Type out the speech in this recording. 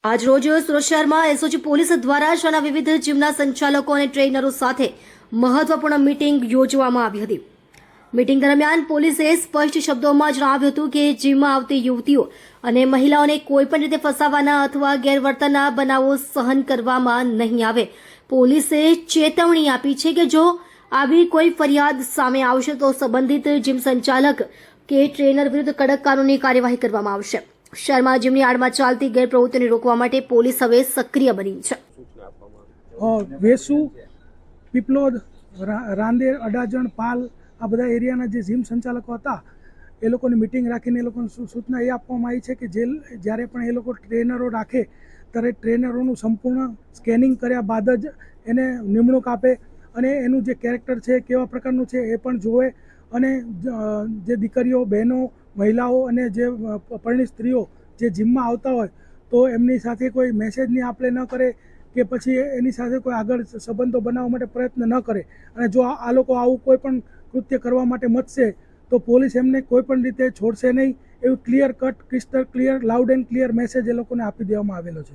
આજ રોજ સુરત શહેરમાં એસઓજી પોલીસ દ્વારા શહેરના વિવિધ જીમના સંચાલકો અને ટ્રેનરો સાથે મહત્વપૂર્ણ મીટિંગ યોજવામાં આવી હતી. મીટિંગ દરમિયાન પોલીસે સ્પષ્ટ શબ્દોમાં જણાવ્યું હતું કે જીમમાં આવતી યુવતીઓ અને મહિલાઓને કોઈપણ રીતે ફસાવાના અથવા ગેરવર્તનના બનાવો સહન કરવામાં નહીં આવે. પોલીસે ચેતવણી આપી છે કે જો આવી કોઈ ફરિયાદ સામે આવશે તો સંબંધિત જીમ સંચાલક કે ટ્રેનર વિરુદ્ધ કડક કાનૂની કાર્યવાહી કરવામાં આવશે. શહેરમાં જીમની આડમાં ચાલતી ગેરપ્રવૃત્તિને રોકવા માટે પોલીસ હવે સક્રિય બની છે. વેસુ, પીપલોદ, રાંદેર, અડાજણ, પાલ આ બધા એરિયાના જે જીમ સંચાલકો હતા એ લોકોની મિટિંગ રાખીને એ લોકોને સૂચના એ આપવામાં આવી છે કે જ્યારે પણ એ લોકો ટ્રેનરો રાખે ત્યારે ટ્રેનરોનું સંપૂર્ણ સ્કેનિંગ કર્યા બાદ જ એને નિમણૂક આપે અને એનું જે કેરેક્ટર છે કેવા પ્રકારનું છે એ પણ જોવે અને જે દીકરીઓ, બહેનો, મહિલાઓ અને જે પરણિત સ્ત્રીઓ જે જીમમાં આવતા હોય તો એમની સાથે કોઈ મેસેજની આપ-લે ન કરે કે પછી એની સાથે કોઈ આગળ સંબંધો બનાવવા માટે પ્રયત્ન ન કરે અને જો આ લોકો આવું કોઈ પણ કૃત્ય કરવા માટે મથશે તો પોલીસ એમને કોઈ પણ રીતે છોડશે નહીં એવું clear cut, crystal clear, loud and clear message એ લોકોને આપી દેવામાં આવેલો છે.